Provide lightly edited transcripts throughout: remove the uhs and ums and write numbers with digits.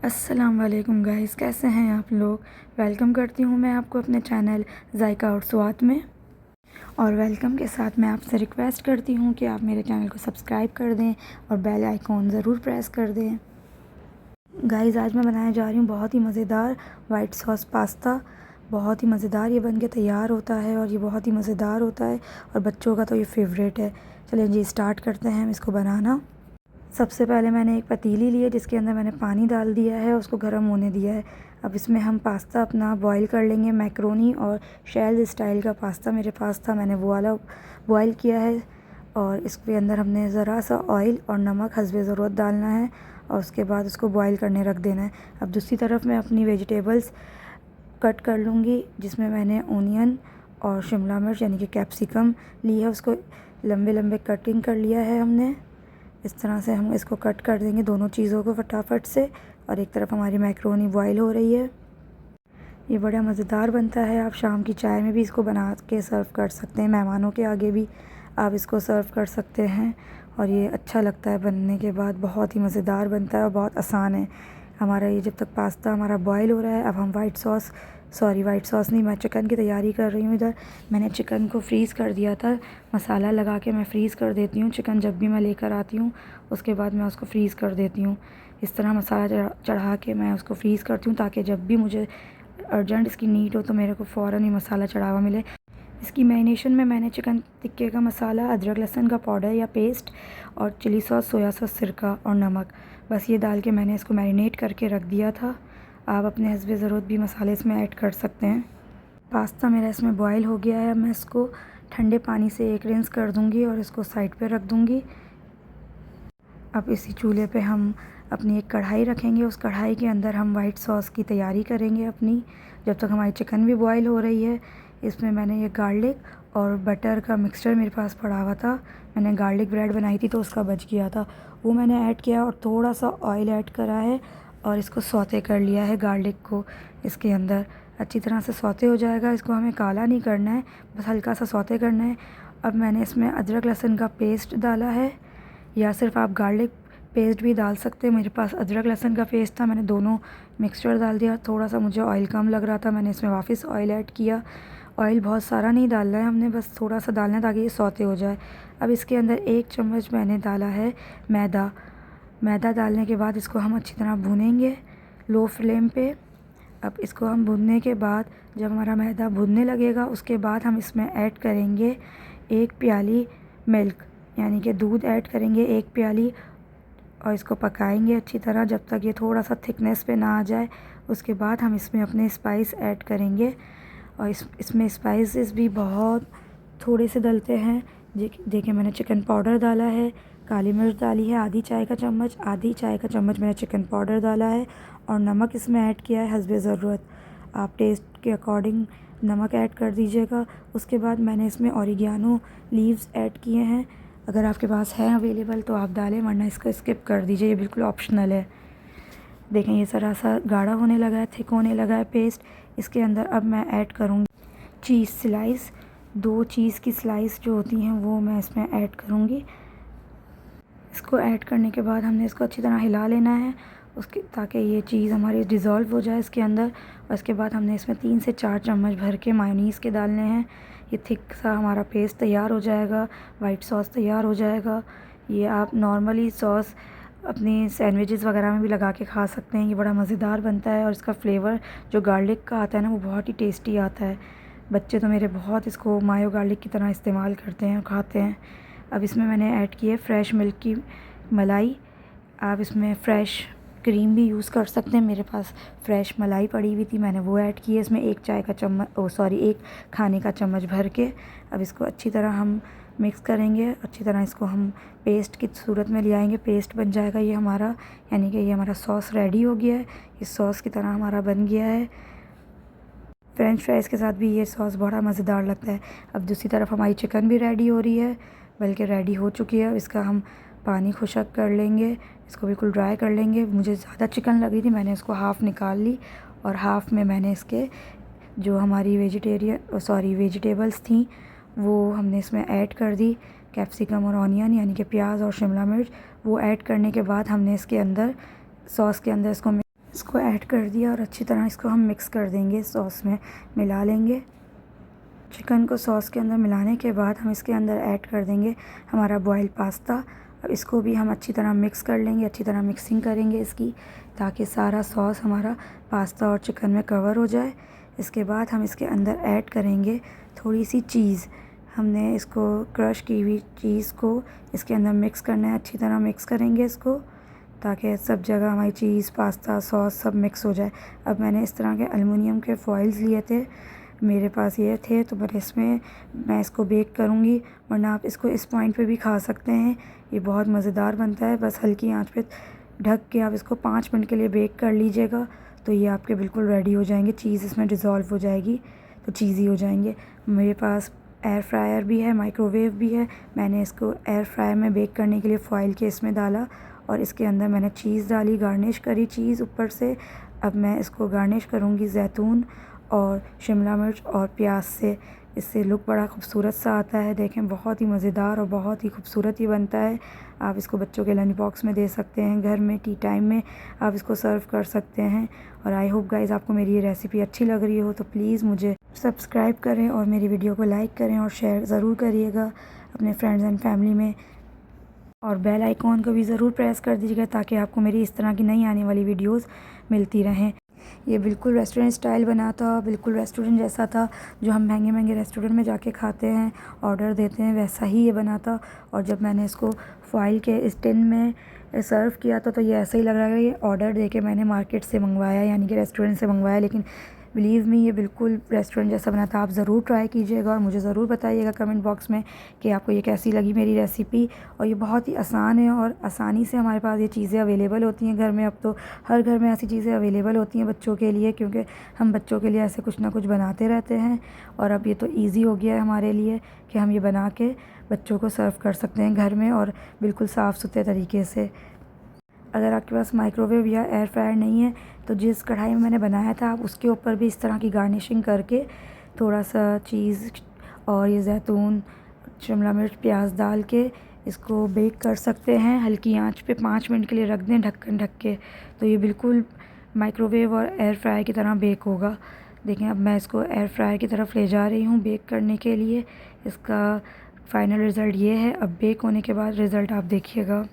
अस्सलाम वालेकुम गाइस, कैसे हैं आप लोग। वेलकम करती हूँ मैं आपको अपने चैनल जायका और स्वाद में। और वेलकम के साथ मैं आपसे रिक्वेस्ट करती हूँ कि आप मेरे चैनल को सब्सक्राइब कर दें और बेल आइकॉन ज़रूर प्रेस कर दें। गाइस, आज मैं बनाने जा रही हूँ बहुत ही मज़ेदार वाइट सॉस पास्ता। बहुत ही मज़ेदार ये बन के तैयार होता है और ये बहुत ही मज़ेदार होता है और बच्चों का तो ये फेवरेट है। चलिए जी, स्टार्ट करते हैं हम इसको बनाना। सबसे पहले मैंने एक पतीली ली है जिसके अंदर मैंने पानी डाल दिया है, उसको गर्म होने दिया है। अब इसमें हम पास्ता अपना बॉईल कर लेंगे। मैक्रोनी और शेल स्टाइल का पास्ता मेरे पास था, मैंने वो वाला बॉईल किया है। और इसके अंदर हमने ज़रा सा ऑयल और नमक हस्बे ज़रूरत डालना है और उसके बाद उसको बॉईल करने रख देना है। अब दूसरी तरफ मैं अपनी वेजिटेबल्स कट कर लूँगी, जिसमें मैंने ओनियन और शिमला मिर्च यानी कि कैप्सिकम ली है, उसको लंबे लंबे कटिंग कर लिया है हमने। इस तरह से हम इसको कट कर देंगे दोनों चीज़ों को फटाफट से। और एक तरफ हमारी मैक्रोनी बॉईल हो रही है। ये बड़ा मज़ेदार बनता है, आप शाम की चाय में भी इसको बना के सर्व कर सकते हैं, मेहमानों के आगे भी आप इसको सर्व कर सकते हैं। और ये अच्छा लगता है बनने के बाद, बहुत ही मज़ेदार बनता है और बहुत आसान है हमारा। ये जब तक पास्ता हमारा बॉईल हो रहा है, अब हम वाइट सॉस नहीं, मैं चिकन की तैयारी कर रही हूँ। इधर मैंने चिकन को फ्रीज़ कर दिया था, मसाला लगा के मैं फ़्रीज़ कर देती हूँ चिकन। जब भी मैं लेकर आती हूँ उसके बाद मैं उसको फ्रीज़ कर देती हूँ। इस तरह मसाला चढ़ा के मैं उसको फ्रीज़ करती हूँ, ताकि जब भी मुझे अर्जेंट इसकी नीड हो तो मेरे को फ़ौरन ही मसाला चढ़ा हुआ मिले। इसकी मैरिनेशन में मैंने चिकन टिक्के का मसाला, अदरक लहसुन का पाउडर या पेस्ट और चिली सॉस, सोया सॉस, सिरका और नमक, बस ये डाल के मैंने इसको मैरिनेट करके रख दिया था। आप अपने हस्बे ज़रूरत भी मसाले इसमें ऐड कर सकते हैं। पास्ता मेरा इसमें बॉईल हो गया है। मैं इसको ठंडे पानी से एक रिंस कर दूँगी और इसको साइड पे रख दूँगी। अब इसी चूल्हे पे हम अपनी एक कढ़ाई रखेंगे, उस कढ़ाई के अंदर हम वाइट सॉस की तैयारी करेंगे अपनी, जब तक हमारी चिकन भी बॉईल हो रही है। इसमें मैंने ये गार्लिक और बटर का मिक्सचर मेरे पास पड़ा हुआ था, मैंने गार्लिक ब्रेड बनाई थी तो उसका बच गया था, वो मैंने ऐड किया और थोड़ा सा ऑयल ऐड करा है और इसको सौते कर लिया है। गार्लिक को इसके अंदर अच्छी तरह से सौते हो जाएगा, इसको हमें काला नहीं करना है, बस हल्का सा सौते करना है। अब मैंने इसमें अदरक लहसुन का पेस्ट डाला है, या सिर्फ आप गार्लिक पेस्ट भी डाल सकते हैं। मेरे पास अदरक लहसुन का पेस्ट था, मैंने दोनों मिक्सचर डाल दिया। थोड़ा सा मुझे ऑयल कम लग रहा था, मैंने इसमें वापस ऑयल ऐड किया। ऑयल बहुत सारा नहीं डालना है हमने, बस थोड़ा सा डालना है ताकि ये सौते हो जाए। अब इसके अंदर 1 चम्मच मैंने डाला है मैदा डालने के बाद इसको हम अच्छी तरह भूनेंगे लो फ्लेम पे। अब इसको हम भूनने के बाद, जब हमारा मैदा भुनने लगेगा, उसके बाद हम इसमें ऐड करेंगे 1 प्याली मिल्क यानी कि दूध ऐड करेंगे 1 प्याली और इसको पकाएंगे अच्छी तरह जब तक ये थोड़ा सा थिकनेस पे ना आ जाए। उसके बाद हम इसमें अपने स्पाइस ऐड करेंगे और इसमें स्पाइसेस भी बहुत थोड़े से डलते हैं। देखिए, मैंने चिकन पाउडर डाला है, काली मिर्च डाली है आधी चाय का चम्मच मैंने चिकन पाउडर डाला है और नमक इसमें ऐड किया है हस्बे ज़रूरत। आप टेस्ट के अकॉर्डिंग नमक ऐड कर दीजिएगा। उसके बाद मैंने इसमें ऑरिगेनो लीव्स ऐड किए हैं, अगर आपके पास है अवेलेबल तो आप डालें, वरना इसको स्किप कर दीजिए, ये बिल्कुल ऑप्शनल है। देखें, ये ज़रा सा गाढ़ा होने लगा है, थिक होने लगा है पेस्ट। इसके अंदर अब मैं ऐड करूँगी चीज़ स्लाइस, 2 चीज़ की स्लाइस जो होती हैं वो मैं इसमें ऐड करूँगी। इसको ऐड करने के बाद हमने इसको अच्छी तरह हिला लेना है उसकी, ताकि ये चीज़ हमारी डिज़ोल्व हो जाए इसके अंदर। और इसके बाद हमने इसमें 3 से 4 चम्मच भर के मायोनीज़ के डालने हैं। ये थिक सा हमारा पेस्ट तैयार हो जाएगा, वाइट सॉस तैयार हो जाएगा। ये आप नॉर्मली सॉस अपनी सैंडविचेस वगैरह में भी लगा के खा सकते हैं, ये बड़ा मज़ेदार बनता है और इसका फ्लेवर जो गार्लिक का आता है ना, वो बहुत ही टेस्टी आता है। बच्चे तो मेरे बहुत इसको मायो गार्लिक की तरह इस्तेमाल करते हैं और खाते हैं। अब इसमें मैंने ऐड की है फ्रेश मिल्क की मलाई, आप इसमें फ़्रेश क्रीम भी यूज़ कर सकते हैं, मेरे पास फ्रेश मलाई पड़ी हुई थी, मैंने वो ऐड की है इसमें 1 खाने का चम्मच भर के। अब इसको अच्छी तरह हम मिक्स करेंगे, अच्छी तरह इसको हम पेस्ट की सूरत में ले आएंगे, पेस्ट बन जाएगा ये हमारा, यानी कि ये हमारा सॉस रेडी हो गया है, इस सॉस की तरह हमारा बन गया है। फ्रेंच फ्राइज़ के साथ भी ये सॉस बड़ा मज़ेदार लगता है। अब दूसरी तरफ हमारी चिकन भी रेडी हो रही है, बल्कि रेडी हो चुकी है। इसका हम पानी खुशक कर लेंगे, इसको बिल्कुल ड्राई कर लेंगे। मुझे ज़्यादा चिकन लगी थी, मैंने इसको हाफ़ निकाल ली और हाफ़ में मैंने इसके जो हमारी वेजिटेबल्स थी वो हमने इसमें ऐड कर दी, कैप्सिकम और ऑनियन यानी कि प्याज और शिमला मिर्च। वो ऐड करने के बाद हमने इसके अंदर सॉस के अंदर इसको इसको ऐड कर दिया और अच्छी तरह इसको हम मिक्स कर देंगे, सॉस में मिला लेंगे। चिकन को सॉस के अंदर मिलाने के बाद हम इसके अंदर ऐड कर देंगे हमारा बॉयल पास्ता। अब इसको भी हम अच्छी तरह मिक्स कर लेंगे, अच्छी तरह मिक्सिंग करेंगे इसकी, ताकि सारा सॉस हमारा पास्ता और चिकन में कवर हो जाए। इसके बाद हम इसके अंदर ऐड करेंगे थोड़ी सी चीज़। हमने इसको क्रश की हुई चीज़ को इसके अंदर मिक्स करना है, अच्छी तरह मिक्स करेंगे इसको, ताकि सब जगह हमारी चीज़, पास्ता, सॉस सब मिक्स हो जाए। अब मैंने इस तरह के एलुमिनियम के फॉइल्स लिए थे, मेरे पास ये थे, तो मैं इसको बेक करूँगी। वरना आप इसको इस पॉइंट पे भी खा सकते हैं, ये बहुत मज़ेदार बनता है। बस हल्की आंच पे ढक के आप इसको 5 मिनट के लिए बेक कर लीजिएगा, तो ये आपके बिल्कुल रेडी हो जाएंगे। चीज़ इसमें डिज़ोल्व हो जाएगी तो चीज़ी हो जाएंगे। मेरे पास एयर फ्रायर भी है, माइक्रोवेव भी है। मैंने इसको एयर फ्रायर में बेक करने के लिए फ़ॉइल के इसमें डाला और इसके अंदर मैंने चीज़ डाली, गार्निश करी चीज़ ऊपर से। अब मैं इसको गार्निश करूँगी जैतून और शिमला मिर्च और प्याज से। इससे लुक बड़ा खूबसूरत सा आता है। देखें, बहुत ही मज़ेदार और बहुत ही खूबसूरत ही बनता है। आप इसको बच्चों के लंच बॉक्स में दे सकते हैं, घर में टी टाइम में आप इसको सर्व कर सकते हैं। और आई होप गाइज़ आपको मेरी ये रेसिपी अच्छी लग रही हो तो प्लीज़ मुझे सब्सक्राइब करें और मेरी वीडियो को लाइक करें और शेयर ज़रूर करिएगा अपने फ्रेंड्स एंड फैमिली में। और बेल आइकॉन को भी ज़रूर प्रेस कर दीजिएगा ताकि आपको मेरी इस तरह की नई आने वाली वीडियोस मिलती रहें। ये बिल्कुल रेस्टोरेंट स्टाइल बना था, बिल्कुल रेस्टोरेंट जैसा था जो हम महंगे महंगे रेस्टोरेंट में जाके खाते हैं, ऑर्डर देते हैं, वैसा ही ये बना था। और जब मैंने इसको फॉइल के इस टिन में सर्व किया था तो ये ऐसा ही लग रहा है ये ऑर्डर दे के मैंने मार्केट से मंगवाया, यानी कि रेस्टोरेंट से मंगवाया। लेकिन बिलीव मी, ये बिल्कुल रेस्टोरेंट जैसा बना था। आप ज़रूर ट्राई कीजिएगा और मुझे ज़रूर बताइएगा कमेंट बॉक्स में कि आपको ये कैसी लगी मेरी रेसिपी। और ये बहुत ही आसान है और आसानी से हमारे पास ये चीज़ें अवेलेबल होती हैं घर में। अब तो हर घर में ऐसी चीज़ें अवेलेबल होती हैं बच्चों के लिए, क्योंकि हम बच्चों के लिए ऐसे कुछ ना कुछ बनाते रहते हैं। और अब ये तो ईज़ी हो गया है हमारे लिए कि हम ये बना के बच्चों को सर्व कर सकते हैं घर में और बिल्कुल साफ़ सुथरे तरीके से। अगर आपके पास माइक्रोवेव या एयर फ्रायर नहीं है तो जिस कढ़ाई में मैंने बनाया था आप उसके ऊपर भी इस तरह की गार्निशिंग करके थोड़ा सा चीज़ और ये जैतून, शिमला मिर्च, प्याज डाल के इसको बेक कर सकते हैं। हल्की आंच पे 5 मिनट के लिए रख दें ढक्कन ढक के, तो ये बिल्कुल माइक्रोवेव और एयर फ्रायर की तरह बेक होगा। देखें, अब मैं इसको एयर फ्रायर की तरफ ले जा रही हूँ बेक करने के लिए। इसका फ़ाइनल रिज़ल्ट ये है। अब बेक होने के बाद रिज़ल्ट आप देखिएगा।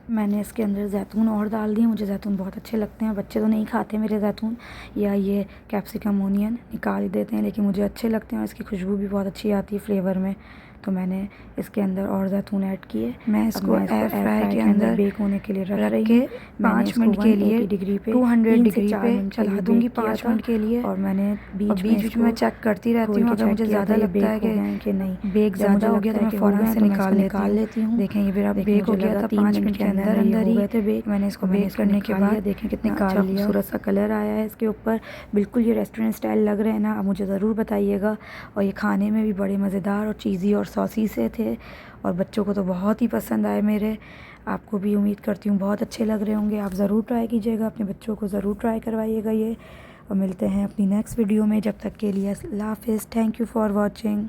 मैंने इसके अंदर जैतून और डाल दिए, मुझे जैतून बहुत अच्छे लगते हैं। बच्चे तो नहीं खाते मेरे जैतून या ये कैप्सिकम ओनियन निकाल ही देते हैं, लेकिन मुझे अच्छे लगते हैं और इसकी खुशबू भी बहुत अच्छी आती है फ्लेवर में। तो मैंने इसके अंदर और जैतून ऐड किए। मैं इसको एयर फ्रायर के अंदर बेक होने के लिए रख के 5 मिनट के लिए 200 डिग्री पे चला दूँगी 5 मिनट के लिए। और मैंने बीच में चेक करती रहती हूँ, अगर मुझे ज़्यादा लगता है कि नहीं बेक ज़्यादा हो गया तो मैं फ़ौरन से निकाल लेती हूँ। देखें, ये मेरा बेक हो गया था 5 मिनट के अंदर ही गए थे बेक। मैंने इसको बेक करने के बाद देखें कितने अच्छा खूबसूरत सा कलर आया है इसके ऊपर। बिल्कुल ये रेस्टोरेंट स्टाइल लग रहे हैं ना, आप मुझे ज़रूर बताइएगा। और ये खाने में भी बड़े मज़ेदार और चीज़ी और सॉसी से थे और बच्चों को तो बहुत ही पसंद आए मेरे। आपको भी उम्मीद करती हूँ बहुत अच्छे लग रहे होंगे। आप ज़रूर ट्राई कीजिएगा, अपने बच्चों को ज़रूर ट्राई करवाइएगा ये। और मिलते हैं अपनी नेक्स्ट वीडियो में, जब तक के लिए अल्लाह हाफ़िज़। Thank you for watching.